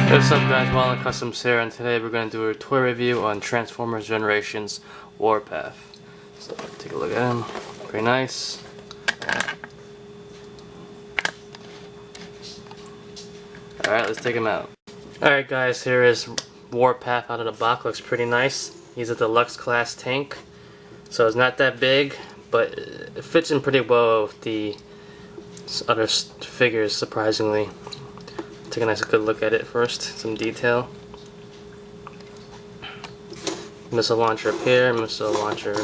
What's up guys, Wallen Customs here, and today we're going to do a toy review on Transformers Generations Warpath. So take a look at him, pretty nice. Alright, let's take him out. Alright guys, here is Warpath out of the box, looks pretty nice. He's a deluxe class tank, so it's not that big, but it fits in pretty well with the other figures, surprisingly. Take a nice good look at it first, some detail. Missile launcher up here, missile launcher,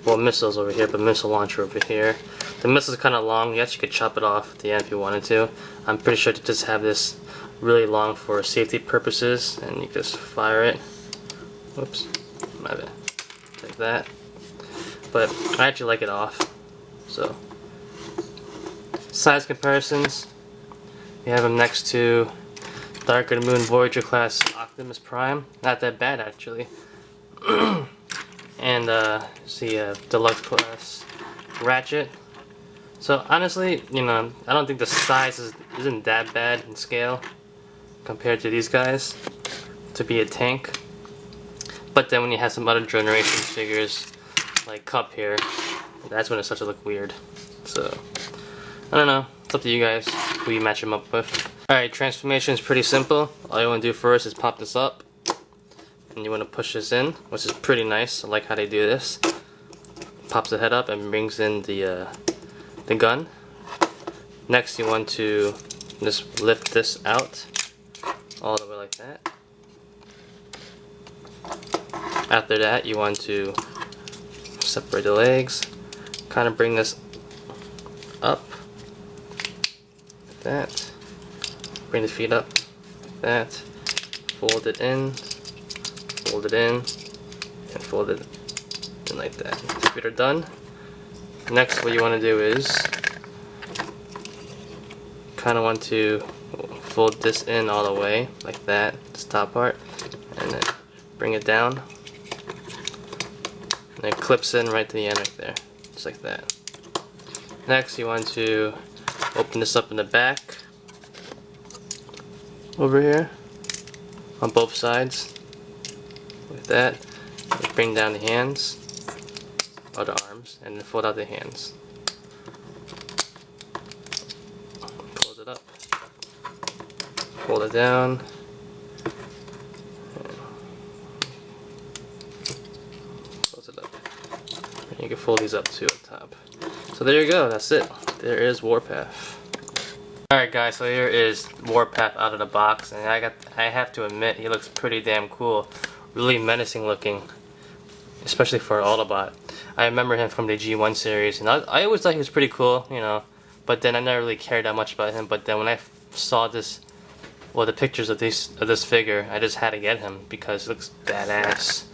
well, missiles over here, but missile launcher over here. The missile is kind of long, you actually could chop it off at the end if you wanted to. I'm pretty sure to just have this really long for safety purposes, and you just fire it. Whoops, my bad. Like that. But I actually like it off. So, size comparisons. You have him next to Dark of the Moon Voyager class Optimus Prime. Not that bad actually. And see deluxe class Ratchet. So honestly, you know, I don't think the size isn't that bad in scale compared to these guys to be a tank. But then when you have some other generations figures like Cup here, that's when it starts to look weird. So I don't know. It's up to you guys who you match them up with. Alright, transformation is pretty simple. All you want to do first is pop this up. And you want to push this in, which is pretty nice. I like how they do this. Pops the head up and brings in the gun. Next you want to just lift this out all the way like that. After that you want to separate the legs. Kind of bring this up. That. Bring the feet up like that. Fold it in, and fold it in like that. The feet are done. Next, what you want to do is kind of want to fold this in all the way like that, this top part, and then bring it down, and it clips in right to the end right there, just like that. Next, you want to open this up in the back over here on both sides like that. You bring down the hands or the arms and then fold out the hands. Close it up, fold it down, close it up, and you can fold these up too on top. So there you go, that's it. There is Warpath. Alright guys, so here is Warpath out of the box, and I have to admit, he looks pretty damn cool. Really menacing looking, especially for an Autobot. I remember him from the G1 series, and I always thought he was pretty cool, you know, but then I never really cared that much about him. But then when I saw this, well, the pictures of this figure, I just had to get him because it looks badass.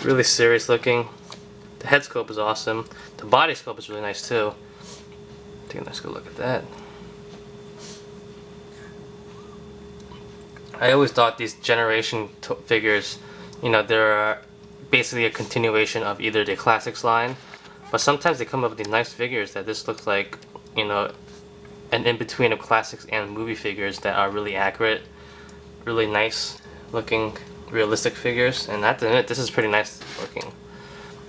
Really serious looking. The head sculpt is awesome. The body sculpt is really nice too. Take a nice good look at that. I always thought these generation figures, you know, they're basically a continuation of either the classics line, but sometimes they come up with these nice figures that just look like, you know, an in-between of classics and movie figures that are really accurate, really nice looking, realistic figures. And I have to admit, this is pretty nice looking.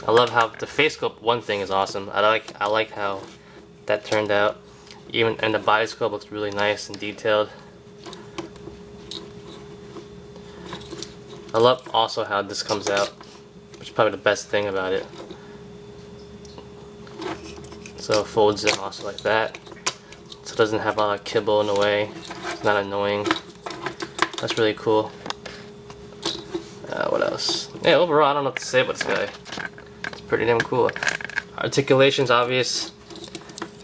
I love how the face sculpt, one thing, is awesome. I like how that turned out. And the body sculpt looks really nice and detailed. I love also how this comes out, which is probably the best thing about it. So it folds in also like that, so it doesn't have a lot of kibble in the way. It's not annoying. That's really cool. What else? Yeah, overall I don't know what to say about this guy. It's pretty damn cool. Articulation's obvious.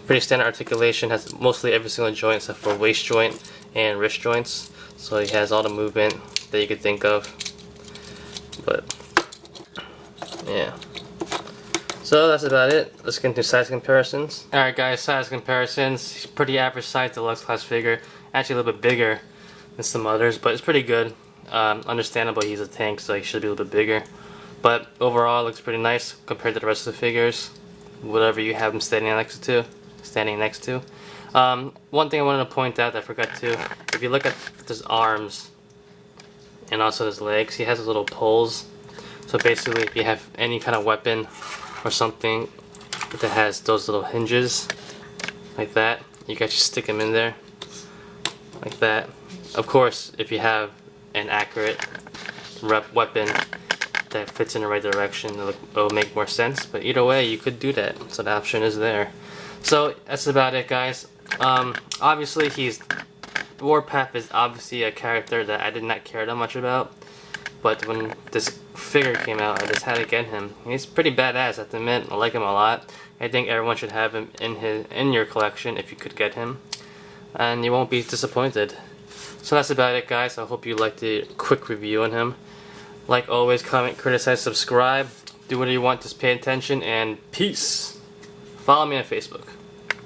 Pretty standard articulation, has mostly every single joint except for waist joint and wrist joints. So he has all the movement that you could think of. But yeah, so that's about it. Let's get into size comparisons. Alright guys, size comparisons. He's pretty average size deluxe class figure. Actually a little bit bigger than some others, but it's pretty good. Understandable, he's a tank, so he should be a little bit bigger. But overall it looks pretty nice compared to the rest of the figures, whatever you have him standing next to. One thing I wanted to point out that I forgot to, if you look at his arms and also his legs, he has his little poles. So basically, if you have any kind of weapon or something that has those little hinges like that, you can just stick them in there like that. Of course, if you have an accurate weapon that fits in the right direction, it'll make more sense. But either way, you could do that, so the option is there. So that's about it, guys. Obviously, Warpath is obviously a character that I did not care that much about, but when this figure came out, I just had to get him. He's pretty badass, I have to admit. I like him a lot. I think everyone should have him in your collection if you could get him, and you won't be disappointed. So that's about it, guys. I hope you liked the quick review on him. Like always, comment, criticize, subscribe. Do whatever you want, just pay attention, and peace. Follow me on Facebook.